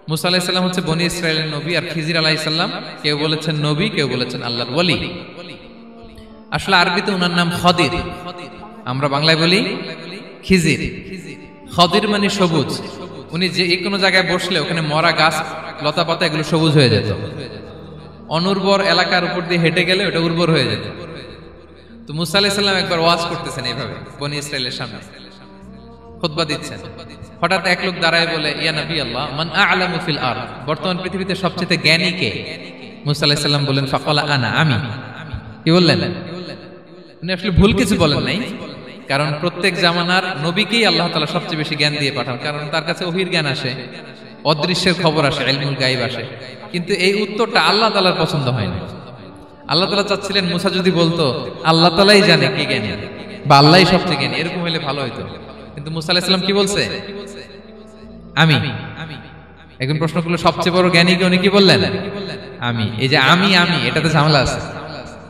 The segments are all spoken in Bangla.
মুসা আলাইহিস সালাম হচ্ছে বনি ইসরাইলের নবী, আর খিজির আলাইহিস সালাম কেউ বলেছেন নবী, কেউ বলেছেন আল্লাহর ওলি। আসলে আরবিতে ওনার নাম খদির, আমরা বাংলায় বলি খিজির। খদির মানে সবুজ। উনি যে কোনো জায়গায় বসলে ওখানে মরা গাছ লতা পাতা এগুলো সবুজ হয়ে যেত, অনুর্বর এলাকার উপর দিয়ে হেঁটে গেলে ওটা উর্বর হয়ে যেত। তো মুসা আলাইহিস সালাম একবার ওয়াজ করতেছেন এইভাবে বনি ইসরাইলের সামনে, খুতবা দিচ্ছেন। হঠাৎ এক লোক দাঁড়ায় বলে, ইয়া নবী আল্লাহ, মান আ'লামু ফিল আরদ, বর্তমান পৃথিবীতে সবচেয়ে জ্ঞানী কে? মুসা আলাইহিস সালাম বললেন, ফাকালা আনা, আমি। কি বললেন? উনি আসলে ভুল কিছু বলেন নাই, কারণ প্রত্যেক জামানার নবীকেই আল্লাহ তাআলা সবচেয়ে বেশি জ্ঞান দিয়ে পাঠান, কারণ তার কাছে ওহীর জ্ঞান আসে, অদৃশ্যের খবর আসে, ইলমুল গায়ব আসে। কিন্তু এই উত্তরটা আল্লাহ তাআলার পছন্দ হয় না। আল্লাহ তাআলা চাচ্ছিলেন মুসা যদি বলতো আল্লাহ তাআলাই জানে কে জ্ঞানী বা আল্লাহই সবচেয়ে জ্ঞানী, এরকম হলে ভালো হতো। কিন্তু মুসা আলাইহিস সালাম কি বলছে? আমি। এখন প্রশ্ন করলো সবচেয়ে বড় জ্ঞানী কে? উনি কি বললেন? আমি। এই যে আমি আমি, এটাতে ঝামেলা আছে।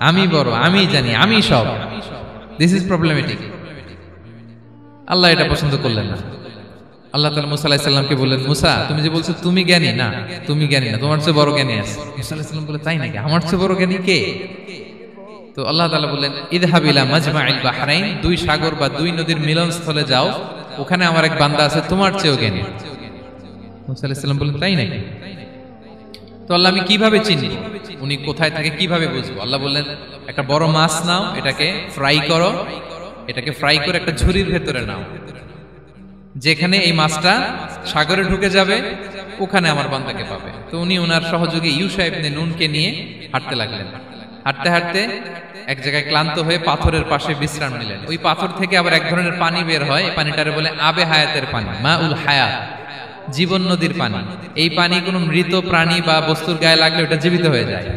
আমি বড়, আমি জানি, আমি সব, দিস ইজ প্রবলেমেটিক। আল্লাহ এটা পছন্দ করলেন না। আল্লাহ তাআলা মুসা আলাইহিস সালামকে বললেন, মুসা তুমি যে বলছো তুমি জ্ঞানী, না তুমি জ্ঞানী না, তোমার চেয়ে বড় জ্ঞানী আছে। মুসা আলাইহিস সালাম বলে, তাই নাকি? আমার চেয়ে বড় জ্ঞানী কে? তো আল্লাহ তাআলা বললেন, ইযহাব ইলা মাজমাইল বাহরাইন, দুই সাগর বা দুই নদীর মিলনস্থলে যাও, ওখানে আমার এক বান্দা আছে তোমার চেয়েও জ্ঞানী। মুসা আলাইহিস সালাম বললেন, তাই নাকি? তো আল্লাহ, আমি কিভাবে চিনি উনি কোথায় থাকে, কিভাবে বুঝবো? আল্লাহ বললেন, একটা বড় মাছ নাও, এটাকে ফ্রাই করো, এটাকে ফ্রাই করে একটা ঝুড়ির ভেতরে নাও, যেখানে এই মাছটা সাগরে ঢুকে যাবে ওখানে আমার বান্দাকে পাবে। তো উনি ওনার সহযোগী ইউশা ইবনে নুনকে নিয়ে হাঁটতে লাগলেন। হাঁটতে হাঁটতে এক জায়গায় ক্লান্ত হয়ে পাথরের পাশে বিশ্রাম নিলেন। ওই পাথর থেকে আবার এক ধরনের পানি বের হয়, এই পানিটারে বলে আবে হায়াতের পানি, মা উল হায়াত, জীবন নদীর পানি। এই পানি কোনো মৃত প্রাণী বা বস্তুর গায়ে লাগলে ওটা জীবিত হয়ে যায়।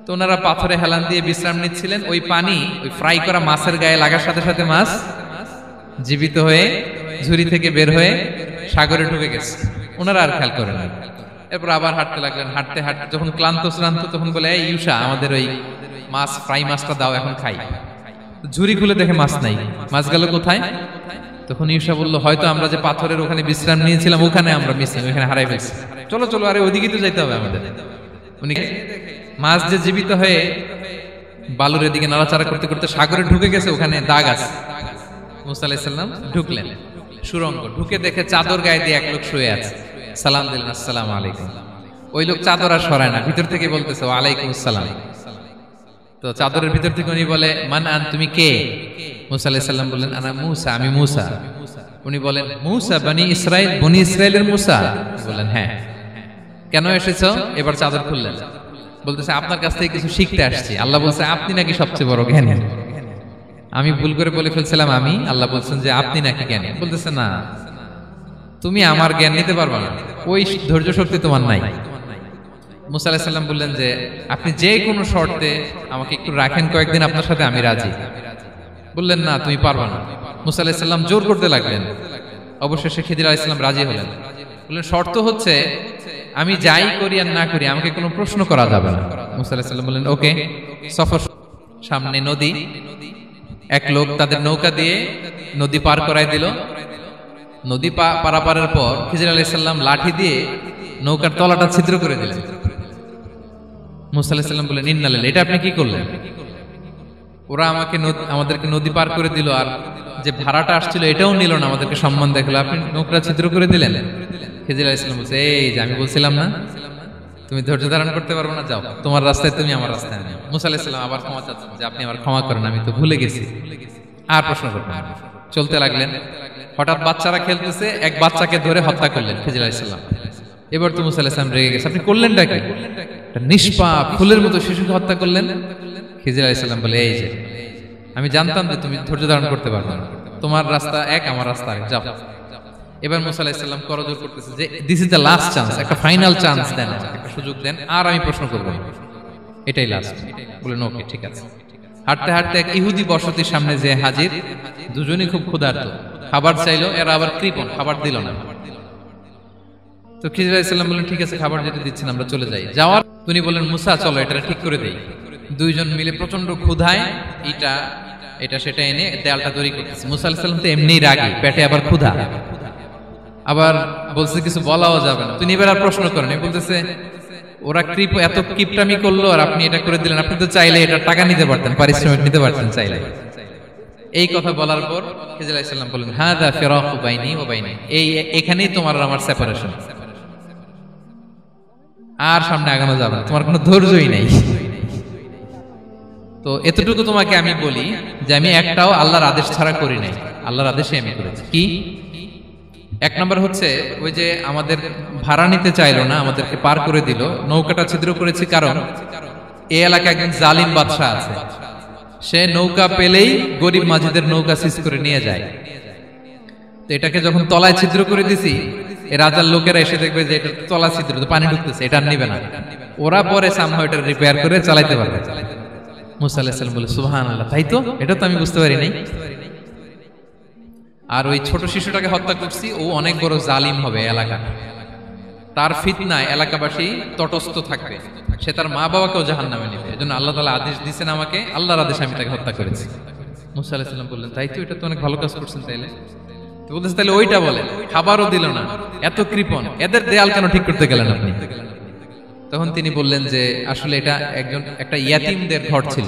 তো ওনারা পাথরে হেলান দিয়ে বিশ্রাম নিচ্ছিলেন, ওই পানি ওই ফ্রাই করা মাছের গায়ে লাগার সাথে সাথে মাছ জীবিত হয়ে ঝুড়ি থেকে বের হয়ে সাগরে ঢুকে গেছে। ওনারা আর খেয়াল করেন না। এরপর আবার হাঁটতে লাগলেন। হাঁটতে হাঁটতে যখন ক্লান্ত শ্রান্ত, তখন বলে, এই ইউশা, আমাদের ওই মাছ ফ্রাই মাছটা দাও, এখন খাই। ঝুড়ি খুলে দেখে মাছ নাই। মাছ গেল কোথায়? তখন ইউশা বলল, হয়তো আমরা যে পাথরের ওখানে বিশ্রাম নিয়েছিলাম ওখানে আমরা মিসিং, ওখানে হারাই ফেলছি। চলো চলো, আরে ওইদিকে তো যাইতে হবে আমাদের। উনি মাছ যে জীবিত হয়ে বালুর দিকে নাড়াচাড়া করতে করতে সাগরে ঢুকে গেছে, ওখানে দাগ আছে। মুসা আলাইহিস সালাম ঢুকলেন সুরঙ্গ, ঢুকে দেখে চাদর গায়ে দিয়ে এক লোক শুয়ে আছে। সালাম দিলেন, আসসালামু আলাইকুম। ওই লোক চাদর আর সরায় না, ভিতর থেকে বলতেছে, ওয়ালাইকুম আসসালাম। তো চাদরের ভিতর থেকে উনি বলে, মান আন, তুমি কে? মুসা আলাইহিস সালাম বললেন, আনা মুসা, আমি মুসা। উনি বলেন, মুসা বনি ইসরাইল, বনি ইসরাইলের মুসা? বললেন, হ্যাঁ। কেন এসেছো? এবার চাদর খুললেন, বলতেছে, আপনার কাছ থেকে কিছু শিখতে আসছি। আল্লাহ বলছে, আপনি নাকি সবচেয়ে বড় জ্ঞানী। আমি ভুল করে বলে ফেলছিলাম আমি, আল্লাহ বলছেন যে আপনি নাকি জ্ঞানী। বলতেছে, না, তুমি আমার জ্ঞান নিতে পারবে না, ওই ধৈর্য শক্তি তোমার নাই। মুসা আলাইহিস সালাম বললেন যে, আপনি যে কোনো শর্তে আমাকে একটু রাখেন কয়েকদিন, আপনার সাথে আমি রাজি। বললেন, না, তুমি পারবে না। মুসা আলাইহিস সালাম জোর করতে লাগলেন। অবশেষে খিদির আলাইহিস সালাম রাজি হলেন। বললেন, শর্ত হচ্ছে আমি যাই করি আর না করি আমাকে কোনো প্রশ্ন করা যাবে না। মুসা আলাইহিস সালাম বললেন, ওকে। সফর, সামনে নদী, এক লোক তাদের নৌকা দিয়ে নদী পার করাই দিল। নদী পারাপারের পর খিজির আলাইহিস সালাম লাঠি দিয়ে নৌকার তলাটা ছিদ্র করে দিলেন। মুসা আলাইহিস সালাম বললেন, ইন্না লিল্লাহি, এটা আপনি কি করলেন? ওরা আমাদেরকে নদী পার করে দিল, আর যে ভাড়াটা আসছিল এটাও নিল না, আমাদেরকে সম্মান দেখালো, আপনি নৌকা ছিদ্র করে দিলেন। খিজির আলাইহিস সালাম বলছে, এই যে আমি বলছিলাম না তুমি ধৈর্য ধারণ করতে পারবে না, যাও, তোমার রাস্তায় তুমি, আমার রাস্তায় আমি। মুসা আলাইহিস সালাম আবার ক্ষমা চাচ্ছেন যে, আপনি আমার ক্ষমা করেন, আমি তো ভুলে গেছি, আর প্রশ্ন করবেন না। চলতে লাগলেন। হঠাৎ বাচ্চারা খেলতেছে, এক বাচ্চাকে ধরে হত্যা করলেন খিজির আলাইহিস সালাম। এবার তো মুসা আলাইহিস সালাম রেগে গেছে, আপনি করলেনটা কি? নিষ্পাপ ফুলের মতো শিশুকে হত্যা করলেন। খিজির আলাইহিস সালাম বলে, এই যে আমি জানতাম যে তুমি ধৈর্য ধারণ করতে পারবে না, তোমার রাস্তা এক, আমার রাস্তা এক, যাও। এবার মুসা আলাইহিস সালাম করজোর করতেছে যে, this is the last chance, একটা ফাইনাল চান্স দেন, একটা সুযোগ দেন, আর আমি প্রশ্ন করব না, এটাই লাস্ট। বলেন, ওকে, ঠিক আছে। হাঁটতে হাঁটতে এক ইহুদি বসতির সামনে যে হাজির, দুজনই খুব ক্ষুধার্ত, খাবার চাইলো, এরা আবার কৃপণ, খাবার দিল না। তো খিজির আলাইহিস সালাম বললেন, ঠিক আছে, খাবার যেটা দিচ্ছেন আমরা চলে যাই। যাওয়ার তিনি বললেন, মুসা চলো এটা ঠিক করে দেই। দুইজন মিলে প্রচন্ড ক্ষুধায় এটা সেটা এনে দেয়ালটা তৈরি করতেছে। মুসা আলাইহিস সালাম তো এমনিই রাগী, পেটে আবার ক্ষুধা। আবার বলছে কিছু বলাও যাবে না। তিনি এবার আর প্রশ্ন করেন, বলতেছে ওরা এত কিপটামি করলো আর আপনি এটা করে দিলেন, আপনি তো চাইলে এটা টাকা নিতে পারতেন, পারিশ্রমিক নিতে পারতেন চাইলে। এই কথা বলার পর খিজির আলাইহিস সালাম বললেন, হাযা ফিরাকু বাইনি ওয়া বাইনি, এখানেই তোমার আর আমার সেপারেশন, আর সামনে আগানো যাবে না, তোমার কোনো ধৈর্যই নাই। তো এতটুকু তোমাকে আমি বলি যে আমি একটাও আল্লাহর আদেশ ছাড়া করি নাই, আল্লাহর আদেশে আমি করেছি। কি? এক নম্বর হচ্ছে ওই যে আমাদের ভাড়া নিতে চাইলো না, আমাদেরকে পার করে দিল, নৌকাটা ছিদ্র করেছি কারণ এই এলাকায় একজন জালিম বাদশা আছে, সে নৌকা পেলেই গরিব মাঝিদের নৌকা সিজ করে নিয়ে যায়। তো এটাকে যখন তলায় ছিদ্র করে দিছি, এই রাজার লোকেরা এসে দেখবে যে এটা তলা ছিদ্র, তো পানি ঢুকতেছে, এটা আর নিবে না, ওরা পরে সামহাও এটা রিপেয়ার করে চালাইতে পারবে। মুসা আলাইহিস সালাম বলে, সুবহানাল্লাহ, তাই তো, এটা তো আমি বুঝতে পারি নাই। আর ওই ছোট শিশুটাকে হত্যা করছি, ও অনেক বড় জালিম হবে এলাকা, তার ফিতনায় এলাকাবাসী তটস্থ থাকবে, সে তার মা বাবাকেও জাহান্নামে নেবে, এজন্য আল্লাহ তাআলা আদেশ দিয়েছেন আমাকে, আল্লাহর আদেশে আমি তাকে হত্যা করেছি। মুসা আলাইহিস সালাম বললেন, তাই তো, এটা তো অনেক ভালো কাজ করছেন। তাইলে তো বলতেছে, তাহলে ওইটা বলেন, খাবারও দিল না, এত কৃপণ, এদের দেয়াল কেন ঠিক করতে গেলেন আপনি? তখন তিনি বললেন যে আসলে এটা একটা ইয়াতিমদের ঘর ছিল,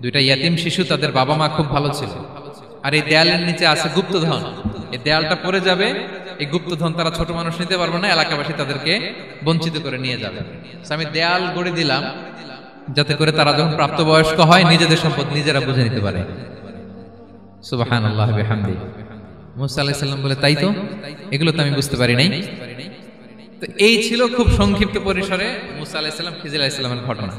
দুইটা ইয়াতিম শিশু, তাদের বাবা মা খুব ভালো ছিল, আর এই দেয়ালের নিচে আছে গুপ্তধন, এই দেয়ালটা পড়ে যাবে, এই গুপ্তধন তারা ছোট মানুষ নিতে পারবে না, এলাকাবাসী তাদেরকে বঞ্চিত করে নিয়ে যাবে। আমি দেয়াল গড়ে দিলাম যাতে করে তারা যখন প্রাপ্তবয়স্ক হয় নিজেদের সম্পদ নিজেরা বুঝে নিতে পারে। সুবহানাল্লাহ ওয়া বিহামদি। মুসা আলাইহিস সালাম বলে, তাই তো, এগুলো তো আমি বুঝতে পারি নাই। তো এই ছিল খুব সংক্ষিপ্ত পরিসরে মুসা আলাইহিস সালাম খিজির আলাইহিস সালামের ঘটনা।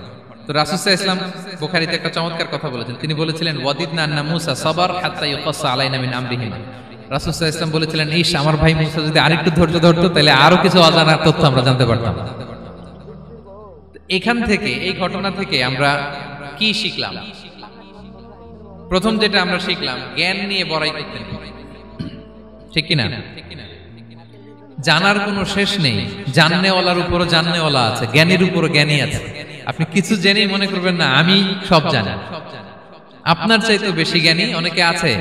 তো রাসূল সাল্লাল্লাহু আলাইহি ওয়াসাল্লাম বুখারীতে একটা চমৎকার কথা বলেছেন, তিনি বলেছিলেন, ওয়াদিদনা আন্না মুসা সাবার হাত্তা ইউকাসসা আলাইনা মিন আমরিহিম। রাসূল সাল্লাল্লাহু আলাইহি ওয়াসাল্লাম বলেছিলেন, ইস, আমার ভাই মুসা যদি আরেকটু ধৈর্য ধরতো তাহলে আরো কিছু অজানা তথ্য আমরা জানতে পারতাম। এখান থেকে, এই ঘটনা থেকে আমরা কি শিখলাম? প্রথম যেটা আমরা শিখলাম, জ্ঞান নিয়ে বড়াই করতে নেই, ঠিক কিনা? জানার কোনো শেষ নেই, জাননেওয়ালার উপরও জাননেওয়ালা আছে, জ্ঞানীর উপরও জ্ঞানী আছে। আপনি কিছু জেনেই মনে করবেন না আমি সব জানি, আপনার চাইতেও বেশি জ্ঞানী অনেকে আছে।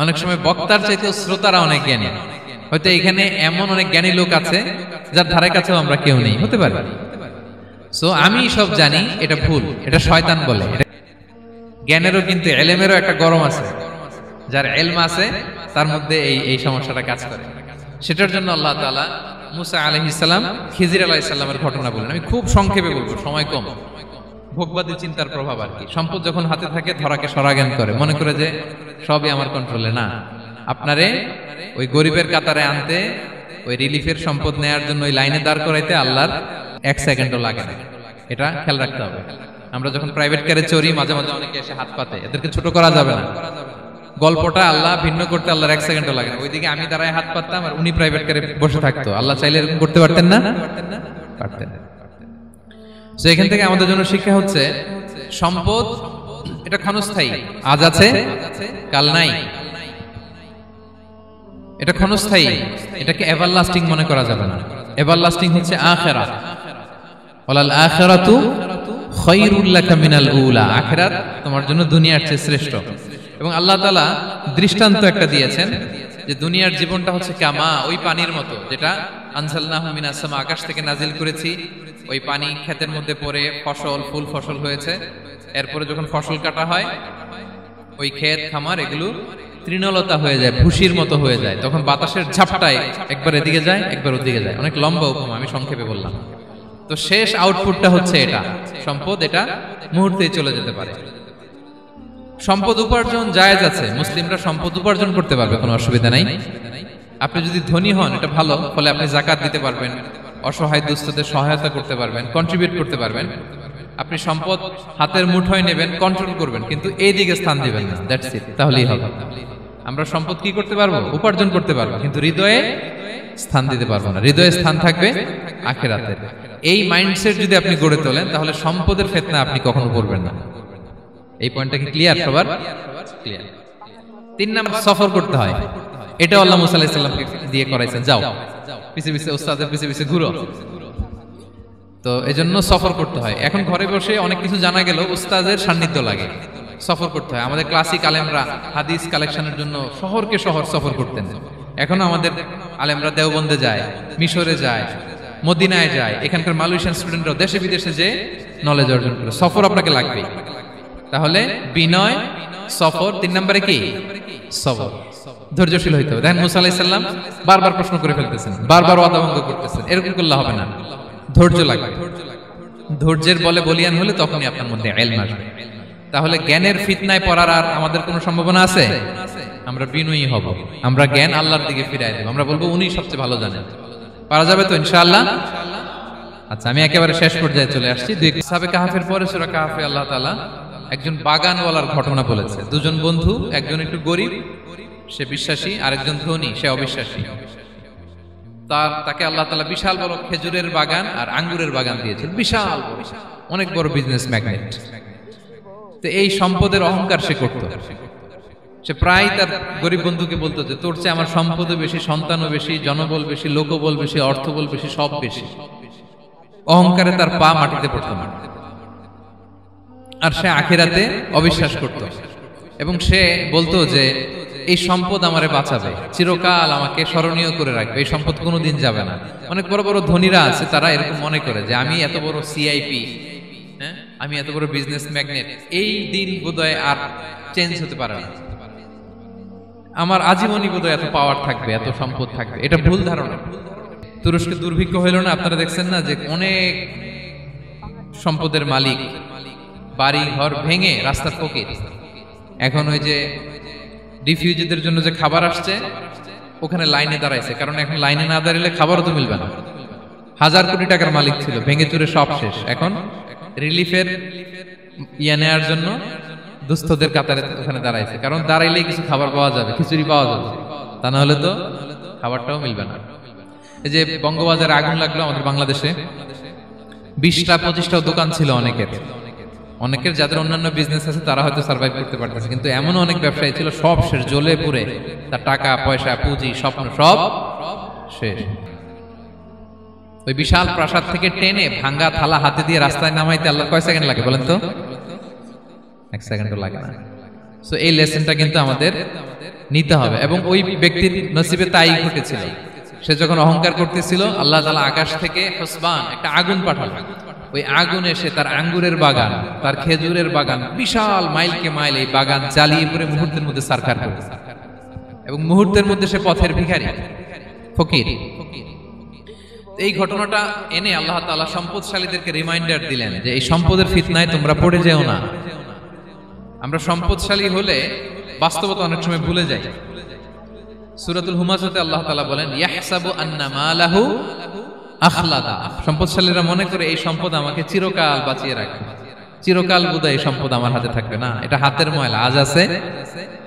অনেক সময় বক্তার চাইতেও শ্রোতারা অনেক জ্ঞানী, হয়তো এখানে এমন অনেক জ্ঞানী লোক আছে যার ধারে কাছেও আমরা কেউ নেই, হতে পারে। সো আমি সব জানি, এটা ভুল, এটা শয়তান বলে। জ্ঞানেরও কিন্তু এলেমেরও একটা গরম আছে, যার এলম আছে তার মধ্যে এই সমস্যাটা কাজ করে। সেটার জন্য আল্লাহ তাআলা মুসা আলাইহিস সালাম খিজির আলাইহিস সালামের ঘটনা বলেন। আমি খুব সংক্ষেপে বলবো, সময় কম। ভোগবাদী চিন্তার প্রভাব আর কি। সম্পদ যখন হাতে থাকে ধরাকে সরাজ্ঞান করে, মনে করে যে সবই আমার কন্ট্রোলে। না, আপনারে ওই গরিবের কাতারে আনতে, ওই রিলিফের সম্পদ নেয়ার জন্য ওই লাইনে দাঁড় করাইতে আল্লাহর 1 সেকেন্ডও লাগে না, এটা খেয়াল রাখতে হবে। আমরা যখন প্রাইভেট কারে চড়ি, মাঝে মাঝে অনেকে এসে হাত পাতে, এদেরকে ছোট করা যাবে না। গল্পটা আল্লাহ ভিন্ন করতে আল্লাহর 1 সেকেন্ডও লাগে না। ওইদিকে আমি দাঁড়ায় হাত পাততাম আর উনি প্রাইভেট কারে বসে থাকতো, আল্লাহ চাইলে এরকম করতে পারতেন না? পারতেন। তো এখান থেকে আমাদের জন্য শিক্ষা হচ্ছে, সম্পদ এটা ক্ষণস্থায়ী, আজ আছে কাল নাই, এটা ক্ষণস্থায়ী, এটাকে এভারলাস্টিং মনে করা যাবে না। এভারলাস্টিং হচ্ছে আখিরাত। ওয়ালাল আখিরাতু খায়রুল লাকা মিনাল উলা, আখিরাত তোমার জন্য দুনিয়ার চেয়ে শ্রেষ্ঠ। এবং আল্লাহ তাআলা দৃষ্টান্ত একটা দিয়েছেন যে দুনিয়ার জীবনটা হচ্ছে কামা, ওই পানির মতো, যেটা আনজালনাহু মিনাস সামা, আকাশ থেকে নাজিল করেছি। ওই পানি ক্ষেতের মধ্যে পড়ে ফসল, ফুল ফসল হয়েছে। এরপরে যখন ফসল কাটা হয়, ওই ক্ষেত খামার এগুলো তৃণলতা হয়ে যায়, ভুসির মতো হয়ে যায়। তখন বাতাসের ঝাপটায় একবার এদিকে যায়, একবার ওদিকে যায়। অনেক লম্বা উপমা, আমি সংক্ষেপে বললাম। তো শেষ আউটপুটটা হচ্ছে এটা, সম্পদ এটা মুহূর্তেই চলে যেতে পারে। সম্পদ উপার্জন জায়েজ আছে, মুসলিমরা সম্পদ উপার্জন করতে পারবে, কোনো অসুবিধা নাই। আপনি যদি ধনী হন এটা ভালো, ফলে আপনি যাকাত দিতে পারবেন, অসহায় দুস্থদের সহায়তা করতে পারবেন, কন্ট্রিবিউট করতে পারবেন। আপনি সম্পদ হাতের মুঠোয় নেবেন, কন্ট্রোল করবেন, কিন্তু এই দিকে স্থান দিবেন না, দ্যাটস ইট, তাহলেই হবে। আমরা সম্পদ কি করতে পারবো? উপার্জন করতে পারবো, কিন্তু হৃদয়ে স্থান দিতে পারবো না। হৃদয়ে স্থান থাকবে আখিরাতের। এই মাইন্ডসেট যদি আপনি গড়ে তোলেন, তাহলে সম্পদের ফিতনা আপনি কখনো পড়বেন না। এই পয়েন্টটা কি ক্লিয়ার সবার? ক্লিয়ার। 3 নাম্বার, সফর করতে হয়। এটা আল্লাহ মুসা আলাইহিস সালামকে দিয়ে করাইছেন, যাও পিছে পিছে উস্তাদের পিছে পিছে ঘুরো। তো এজন্য সফর করতে হয়। এখন ঘরে বসে অনেক কিছু জানা গেল, উস্তাদের সান্নিধ্য লাগে, সফর করতে হয়। আমাদের ক্লাসিক আলেমরা হাদিস কালেকশনের জন্য শহরকে শহর সফর করতেন। এখনো আমাদের আলেমরা দেওবন্দে যায়, মিশরে যায়, মদিনায় যায়, এখানকার মালয়েশিয়ান স্টুডেন্টরাও দেশে বিদেশে যে নলেজ অর্জন করে। সফর আপনাকে লাগবে। তাহলে বিনয়, সফর, 3 নম্বরে কি সবর, ধৈর্যশীল হইতে হবে। দেখেন মুসা আলাইহিস সালাম বারবার প্রশ্ন করে ফেলতেছেন, বারবার ওয়াদা ভঙ্গ করতেছেন, এরকম করলে হবে না, ধৈর্য লাগবে। ধৈর্যের বলে বলিয়ান হলে তখনই আপনার মধ্যে ইলম আসবে। তাহলে জ্ঞানের ফিতনায় পড়ার আর আমাদের কোনো সম্ভাবনা আছে? আমরা বিনয়ী হব, আমরা জ্ঞান আল্লাহর দিকে ফিরাই দেব, আমরা বলবো উনি সবচেয়ে ভালো জানেন। পারা যাবে তো ইনশাআল্লাহ? আচ্ছা, আমি একেবারে শেষ পর্যায়ে চলে আসছি। সাবে কাহাফের পরে সূরা কাহাফে আল্লাহ তাআলা একজন বাগানওয়ালার ঘটনা বলেছে। দুজন বন্ধু, একজন একটু গরিব, সে বিশ্বাসী, আরেকজন ধনী, সে অবিশ্বাসী। তাকে আল্লাহ তাআলা বিশাল বড় খেজুরের বাগান আর আঙ্গুরের বাগান দিয়েছেন, বিশাল বড়, অনেক বড় বিজনেস ম্যাগনেট। তো এই সম্পদের অহংকার সে করত। সে প্রায় তার গরিব বন্ধুকে বলতো যে তোর চেয়ে আমার সম্পদও বেশি, সন্তানও বেশি, জনবল বেশি, লোকবল বেশি, অর্থবল বেশি, সব বেশি। অহংকারে তার পা মাটিতে পড়তো না। আর সে আখিরাতে অবিশ্বাস করত এবং সে বলতো যে এই সম্পদ আমারে বাঁচাবে, চিরকাল আমাকে স্মরণীয় করে রাখবে, এই সম্পদ কোনোদিন যাবে না। অনেক বড় বড় ধনীরা আছে, তারা এরকম মনে করে যে আমি এত বড় সিআইপি, হ্যাঁ, আমি এত বড় বিজনেস ম্যাগনেট, এই দিন বোধহয় আর চেঞ্জ হতে পারে না, আমার আজীবনই বোধহয় এত পাওয়ার থাকবে, এত সম্পদ থাকবে। এটা ভুল ধারণা। তুরস্কে দুর্ভিক্ষ হইল না? আপনারা দেখছেন না যে অনেক সম্পদের মালিক বাড়ি ঘর ভেঙে রাস্তার ফকির। এখন ওই যে রিফিউজিদের জন্য যে খাবার আসছে, ওখানে লাইনে দাঁড়াইছে, কারণ এখন লাইনে না দাঁড়ালে খাবারও তো মিলবে না। 1000 কোটি টাকার মালিক ছিল, ভেঙে চুরে সব শেষ। এখন রিলিফের নেওয়ার জন্য দুস্থদের কাতারে ওখানে দাঁড়াইছে, কারণ দাঁড়াইলেই কিছু খাবার পাওয়া যাবে, খিচুড়ি পাওয়া যাবে, তা না হলে তো খাবারটাও মিলবে না। এই যে বঙ্গবাজারে আগুন লাগলো আমাদের বাংলাদেশে, 20টা-25টাও দোকান ছিল অনেকের যাদের অন্যান্য বিজনেস আছে তারা হয়তো সার্ভাইভ করতে পারতেছে, কিন্তু এমন অনেক ব্যবসায়ী ছিল সব শেষ, জ্বলে পুড়ে, তার টাকা পয়সা পুঁজি স্বপ্ন সব শেষ। ওই বিশাল প্রাসাদ থেকে টেনে ভাঙ্গা থালা হাতে দিয়ে রাস্তায় নামাইতে আল্লাহ কয় সেকেন্ড লাগে বলেন তো? 1 সেকেন্ডও লাগে না। সো এই লেসনটা কিন্তু আমাদের নিতে হবে। এবং ওই ব্যক্তির নসিবে তাই ঘটেছিল। সে যখন অহংকার করতেছিল, আল্লাহ তাআলা আকাশ থেকে হুসবান, একটা আগুন পাঠালেন। ওই আগুন এসে তার আঙ্গুরের বাগান, তার খেজুরের বাগান, বিশাল মাইলকে মাইল এই বাগান জ্বালিয়ে পুরো মুহূর্তের মধ্যে সারখার করে, এবং মুহূর্তের মধ্যে সে পথের ভিখারি, ফকির। এই ঘটনাটা এনে আল্লাহ তাআলা সম্পদশালীদেরকে রিমাইন্ডার দিলেন যে এই সম্পদের ফিতনায় তোমরা পড়ে যেও না। আমরা সম্পদশালী হলে বাস্তবতা অনেক সময় ভুলে যাই। সূরাতুল হুমাযাতে আল্লাহ তাআলা বলেন, ইয়াহসাবু আন্না মালাহু আখলাদা। সম্পদশালীরা মনে করে এই সম্পদ আমাকে চিরকাল বাঁচিয়ে রাখবে, চিরকাল বোধহয় এই সম্পদ আমার হাতে থাকবে। না, এটা হাতের ময়লা, আজ আছে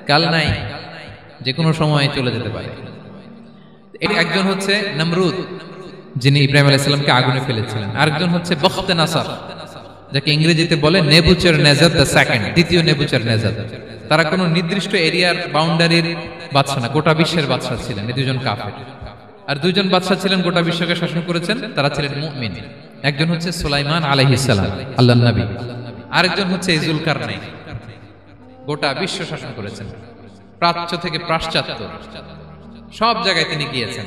কাল নাই, যে কোনো সময় চলে যেতে পারে। একজন হচ্ছে নমরুদ, যিনি ইব্রাহিম আলাইহিস সালামকে আগুনে ফেলেছিলেন। আরেকজন হচ্ছে বখতে নাসার, যাকে ইংরেজিতে বলে নেবুচারনেজার দ্য সেকেন্ড, দ্বিতীয় নেবুচারনেজার। তারা কোনো নির্দিষ্ট এরিয়ার বাউন্ডারির বাদশা না, গোটা বিশ্বের বাদশা ছিলেন। এই দুজন কাফের। আর দুইজন বাদশা ছিলেন গোটা বিশ্বকে শাসন করেছেন, তারা ছিলেন মুমিন। একজন হচ্ছে সুলাইমান আলাইহিস সালাম, আল্লাহর নবী। আরেকজন হচ্ছে যুলকারনাইন, গোটা বিশ্ব শাসন করেছেন, প্রাচ্য থেকে পাশ্চাত্য সব জায়গায় তিনি গিয়েছেন,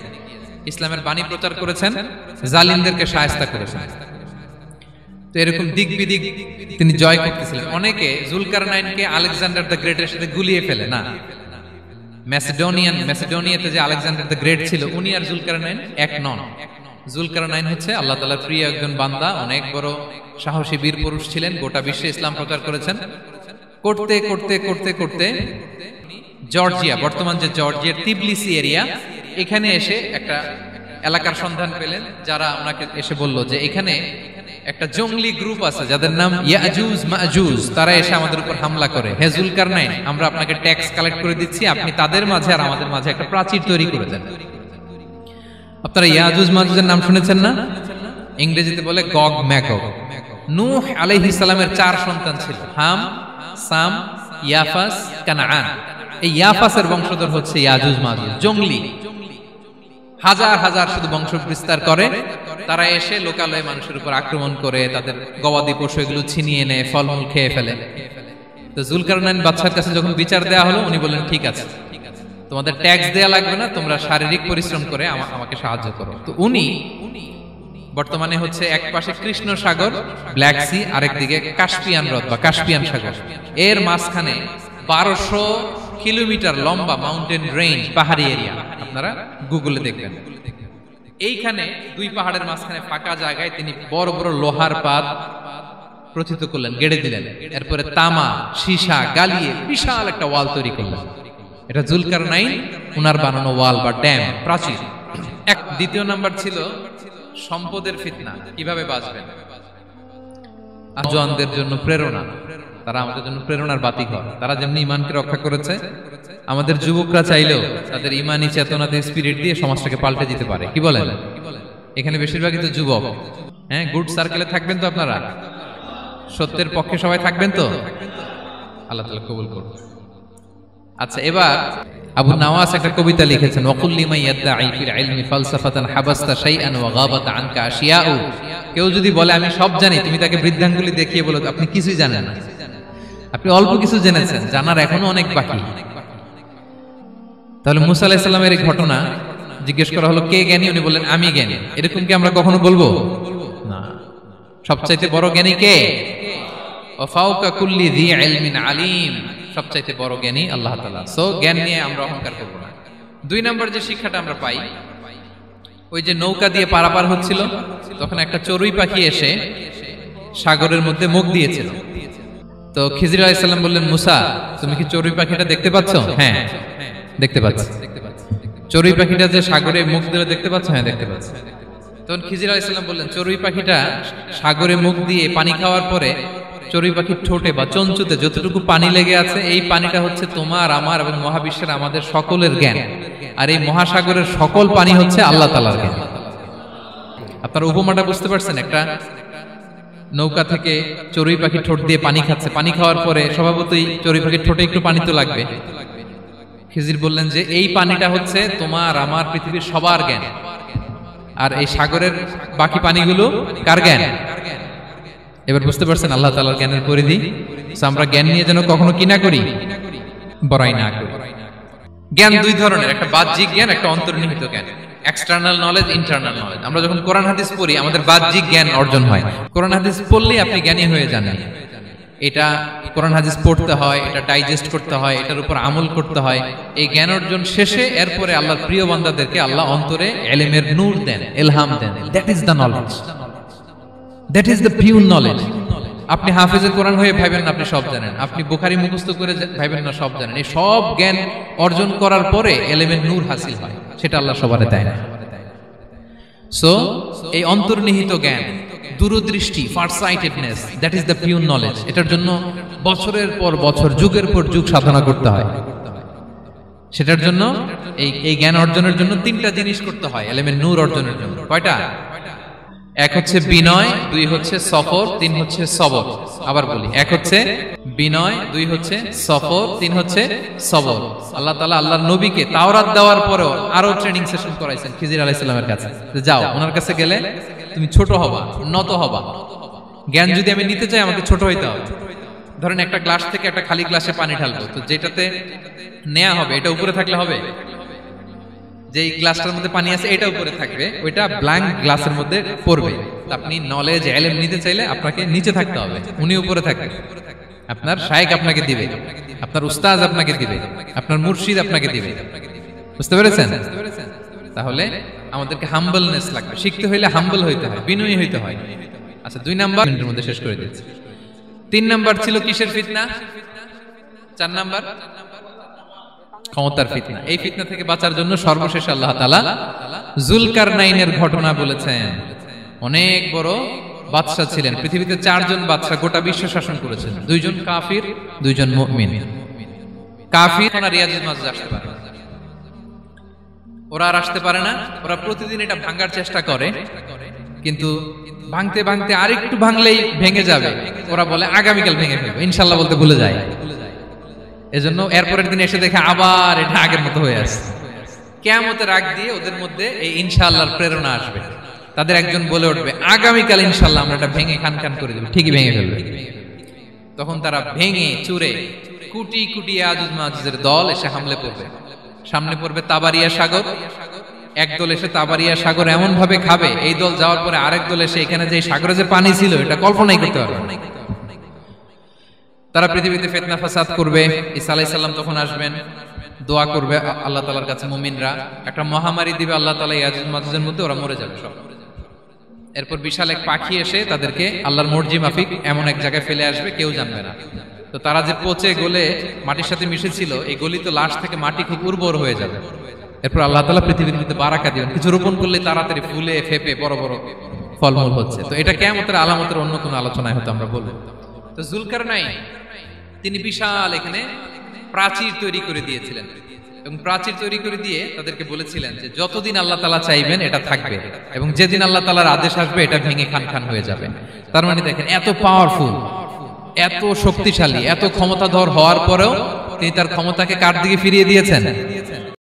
ইসলামের বাণী প্রচার করেছেন, জালিমদেরকে শায়েস্তা করেছেন। তো এরকম দিক বিদিক তিনি জয় করতেছিলেন। অনেকে যুলকারনাইনকে আলেকজান্ডার দ্য গ্রেটের সাথে গুলিয়ে ফেলে না। ম্যাসিডোনিয়াতে যে আলেকজান্ডার দ্য গ্রেট ছিল, উনি আর যুলকারনাইন এক নন। যুলকারনাইন হচ্ছে আল্লাহ তাআলার প্রিয় একজন বান্দা, অনেক বড় সাহসী বীর পুরুষ ছিলেন, গোটা বিশ্বে ইসলাম প্রচার করেছেন। করতে করতে করতে করতে জর্জিয়া, বর্তমান যে জর্জিয়ার তিবলিসি এরিয়া, এখানে এসে একটা এলাকার সন্ধান পেলেন, যারা ওনাকে এসে বলল যে এখানে একটা জঙ্গলি গ্রুপ আছে যাদের নাম ইয়াজুজ মাজুজ, তারা এসে আমাদের উপর হামলা করে। হে যুলকারনাইন, আমরা আপনাকে ট্যাক্স কালেক্ট করে দিচ্ছি, আপনি তাদের মাঝে আর আমাদের মাঝে একটা প্রাচীর তৈরি করে দেন। আপনারা ইয়াজুজ মাজুজের নাম শুনেছেন না? ইংরেজিতে বলে গগ ম্যাগগ। নূহ আলাইহিস সালামের 4 সন্তান ছিল, হাম, সাম, ইয়াফাস, কানাআন। এই ইয়াফাসের বংশধর হচ্ছে ইয়াজুজ মাজুজ, জঙ্গলি, হাজার হাজার শুধু বংশ বিস্তার করে। তারা এসে লোকালয়ে মানুষের উপর আক্রমণ করে, তাদের গবাদি পশু এগুলো ছিনিয়ে নেয়, ফলমূল খেয়ে ফেলে। তো যুলকারনাইন বাদশার কাছে যখন বিচার দেওয়া হলো, উনি বললেন ঠিক আছে, তোমাদের ট্যাক্স দেয়া লাগবে না, তোমরা শারীরিক পরিশ্রম করে আমাকে সাহায্য করো। তো উনি বর্তমানে হচ্ছে এক পাশে কৃষ্ণ সাগর ব্ল্যাক সি, আরেকদিকে কাস্পিয়ান হ্রদ বা কাস্পিয়ান সাগর, এর মাঝখানে 1200 কিলোমিটার লম্বা মাউন্টেন রেঞ্জ, পাহাড়ি এরিয়া, আপনারা গুগলে দেখবেন। এইখানে দুই পাহাড়ের মাঝখানে ফাঁকা জায়গায় তিনি বড় বড় লোহার পাত প্রথিত করলেন, গেড়ে দিলেন, এরপরে তামা সীসা গালিয়ে বিশাল একটা ওয়াল তৈরি করলেন। এটা জুলকারনাইন উনার বানানো ওয়াল বা ড্যাম, প্রাচীর। দ্বিতীয় নাম্বার ছিল সম্পদের ফিতনা, কিভাবে বাঁচবেন। জওয়ানদের জন্য প্রেরণা, তারা আমাদের জন্য প্রেরণার বাতি ঘর। তারা যেমনি ইমানকে রক্ষা করেছে, আমাদের যুবকরা চাইলেও তাদের ইমানি চেতনাতে স্পিরিট দিয়ে সমাজটাকে পাল্টে দিতে পারে। কি বলেন? এখানে বেশিরভাগই তো যুবক। হ্যাঁ, গুড সার্কেলে থাকবেন তো আপনারা, সত্যের পক্ষে সবাই থাকবেন তো, আল্লাহ তাআলা কবুল করুন। আচ্ছা, এবার আবু নাওয়াস একটা কবিতা লিখেছেন, ওয়াকুল্লি মান ইয়াদঈ ফিল ইলমি ফালসাফাতান হাবাসতা শাইআন ওয়া গাবাত আনকা আশিয়াউ। কেউ যদি বলে আমি সব জানি, তুমি তাকে বৃদ্ধাঙ্গুলি দেখিয়ে বলো আপনি কিছুই জানেন না, আপনি অল্প কিছু জেনেছেন, জানার এখনো অনেক বাকি। তাহলে মুসা আলাইহিস সালামের এই ঘটনা জিজ্ঞেস করা হলো কে জ্ঞানী, উনি বললেন আমি জ্ঞানী। এরকম কি আমরা কখনো বলবো না? সবচাইতে বড় জ্ঞানী কে? ওয়া ফাওকা কুল্লি যী ইলমিন আলিম, সবচাইতে বড় জ্ঞানী আল্লাহ তাআলা। সো জ্ঞান নিয়ে আমরা অহংকার করব না। দুই নাম্বার যে শিক্ষাটা আমরা পাই, ওই যে নৌকা দিয়ে পারাপার হচ্ছিল, তখন একটা চড়ুই পাখি এসে সাগরের মধ্যে মুখ দিয়েছিল। তো খিজির আলাইহিস সালাম বললেন, মুসা তুমি কি চড়ুই পাখিটা দেখতে পাচ্ছ? হ্যাঁ দেখতে পাচ্ছি। চড়ুই পাখিটা যে সাগরে মুখ দিলে দেখতে পাচ্ছ? হ্যাঁ দেখতে পাচ্ছি। তখন খিজির আলাইহিস সালাম বললেন, চড়ুই পাখিটা সাগরে মুখ দিয়ে পানি খাওয়ার পরে চড়ুই পাখির ঠোঁটে বা চঞ্চুতে যতটুকু পানি লেগে আছে, এই পানিটা হচ্ছে তোমার আমার এবং মহাবিশ্বের আমাদের সকলের জ্ঞান, আর এই মহাসাগরের সকল পানি হচ্ছে আল্লাহ তাআলার জ্ঞান। আপনারা উপমাটা বুঝতে পারছেন? একটা নৌকা থেকে চড়ুই পাখি ঠোঁট দিয়ে পানি খাচ্ছে, পানি খাওয়ার পরে স্বভাবতই চড়ুই পাখির ঠোঁটে একটু পানি তো লাগবে। খিজির বললেন যে এই পানিটা হচ্ছে তোমার আমার পৃথিবীর সবার জ্ঞান, আর এই সাগরের বাকি পানিগুলো কার জ্ঞান? এবার বুঝতে পারছেন আল্লাহ তাআলার জ্ঞানের পরিধি। আমরা জ্ঞান নিয়ে যেন কখনো কি না করি, বড়াই না করি। জ্ঞান দুই ধরনের, একটা বাহ্যিক জ্ঞান, একটা অন্তর্নিহিত জ্ঞান। External knowledge, internal knowledge. আমরা যখন কোরআন হাদিস পড়ি আমাদের বাহ্যিক জ্ঞান অর্জন হয়। কোরআন হাদিস পড়লেই আপনি জ্ঞানী হয়ে যান। এটা কোরআন হাদিস পড়তে হয়, এটা ডাইজেস্ট করতে হয়, এটার উপর আমল করতে হয়। এই জ্ঞান অর্জন শেষে এরপরে আল্লাহর প্রিয় বান্দাদেরকে আল্লাহ অন্তরে ইলমের নূর দেন, ইলহাম দেন। That is the knowledge, that is the pure knowledge. আপনি হাফেজে কোরআন হয়ে ভাবেন না আপনি সব জানেন, আপনি বুখারী মুখস্থ করে ভাবেন না সব জানেন। এই সব জ্ঞান অর্জন করার পরে ইলমের নূর হাসিল হয়, সেটা আল্লাহ সবারে দেয় না। সো এই অন্তর্নিহিত জ্ঞান, দূরদৃষ্টি, farsightedness, that is the pure knowledge. এটার জন্য বছরের পর বছর, যুগের পর যুগ সাধনা করতে হয়। সেটার জন্য এই জ্ঞান অর্জনের জন্য তিনটা জিনিস করতে হয় ইলমের নূর অর্জনের জন্য। কয়টা? এক হচ্ছে বিনয়, দুই হচ্ছে সফর, তিন হচ্ছে সবর। আবার বলি, এক হচ্ছে বিনয়, দুই হচ্ছে সফর, তিন হচ্ছে সবর। আল্লাহ তাআলা আল্লাহর নবীকে তাওরাত দেওয়ার পরেও আরো ট্রেনিং সেশন করাইছেন খিজির আলাইহিস সালামের কাছে। যাও ওনার কাছে গেলে তুমি ছোট হবা, নত হবা। জ্ঞান যদি আমি নিতে চাই আমাকে ছোট হইতে হবে। ধরেন একটা গ্লাস থেকে একটা খালি গ্লাসে পানি ঢালবো, তো যেটাতে নেওয়া হবে এটা উপরে থাকলে হবে? যেই গ্লাসটার মধ্যে পানি আছে এটা উপরে থাকবে, ওইটা ব্ল্যাঙ্ক গ্লাসের মধ্যে পড়বে। আপনি নলেজ ইলম নিতে চাইলে আপনাকে নিচে থাকতে হবে, উনি উপরে থাকবে। আপনার শায়েখ আপনাকে দিবে, আপনার উস্তাদ আপনাকে দিবে, আপনার মুর্শিদ আপনাকে দিবে। বুঝতে পেরেছেন? তাহলে আমাদেরকে হাম্বলনেস লাগবে। শিখতে হইলে হাম্বল হইতে হয়, বিনয়ী হইতে হয়। আচ্ছা, 2 নাম্বার মিনিটের মধ্যে শেষ করে দিচ্ছি। 3 নাম্বার ছিল কিসের ফিতনা? 4 নাম্বার ক্ষমতার ফিতনা। এই ফিতনা থেকে বাঁচার জন্য সর্বশেষ আল্লাহ তাআলা জুলকারনাইনের ঘটনা বলেছেন। অনেক বড় বাদশা ছিলেন, পৃথিবীতে 4 জন বাদশা গোটা বিশ্ব শাসন করেছেন। 2 জন কাফির, 2 জন মুমিন। কাফির ওরা রিয়াজুল মাজুজ আসতে পারে, ওরা আর আসতে পারে না। ওরা প্রতিদিন এটা ভাঙার চেষ্টা করে, কিন্তু ভাঙতে ভাঙতে আরেকটু ভাঙলেই ভেঙে যাবে। ওরা বলে আগামীকাল ভেঙে ফেলবো, ইনশাআল্লাহ বলতে ভুলে যায়। এজন্য এরপরের দিন এসে দেখে আবার এটা আগের মতো হয়ে আছে। কিয়ামতের আগ দিয়ে ওদের মধ্যে এই ইনশাআল্লাহর প্রেরণা আসবে। তাদের একজন বলে উঠবে আগামীকাল ইনশাআল্লাহ আমরা এটা ভেঙে খান খান করে দেব, ঠিকই ভেঙে ফেলবে। তখন তারা ভেঙে চুরে কুটি কুটি ইয়াজুজ মাজুজের দল এসে হামলে পড়বে। সামনে পড়বে তাবারিয়া সাগর, একদল এসে তাবারিয়া সাগর এমন ভাবে খাবে, এই দল যাওয়ার পরে আরেক দল এসে এখানে যে সাগরে যে পানি ছিল এটা কল্পনাই করতে পারবে না। তারা পৃথিবীতে ফিতনা ফাসাদ করবে। ঈসা আলাইহিস সালাম তখন আসবেন, দোয়া করবে আল্লাহ তাআলার কাছে মুমিনরা, একটা মহামারী দিবে আল্লাহ তাআলা ইয়াজুজ মাজুজের মধ্যে, ওরা মরে যাবে সব। এরপর বিশাল এক পাখি এসে তাদেরকে আল্লাহর মর্জি মাফিক এমন এক জায়গায় ফেলে আসবে, কেউ জানবে না। তো তারা যে পচে গলে মাটির সাথে মিশেছিল, এই গলিত লাশ থেকে মাটি খুব উর্বর হয়ে যাবে। এরপর আল্লাহ তাআলা পৃথিবীর মধ্যে বারাকা দিবেন, কিছু রোপণ করলে তাড়াতাড়ি ফুলে ফেপে বড় বড় ফলমূল হচ্ছে। তো এটা কিয়ামতের আলামতের অন্য কোনো আলোচনায় হয়তো আমরা বলবো। তো জুলকারনাইন তিনি বিশাল এখানে প্রাচীর তৈরি করে দিয়েছিলেন, এবং প্রাচীর তৈরি করে দিয়ে তাদেরকে বলেছিলেন যে যতদিন আল্লাহ তাআলা চাইবেন এটা থাকবে, এবং যেদিন আল্লাহ তাআলার আদেশ আসবে এটা ভেঙে খান খান হয়ে যাবে। তার মানে দেখেন, এত পাওয়ারফুল, এত শক্তিশালী, এত ক্ষমতাধর হওয়ার পরেও তিনি তার ক্ষমতাকে কার দিকে ফিরিয়ে দিয়েছেন?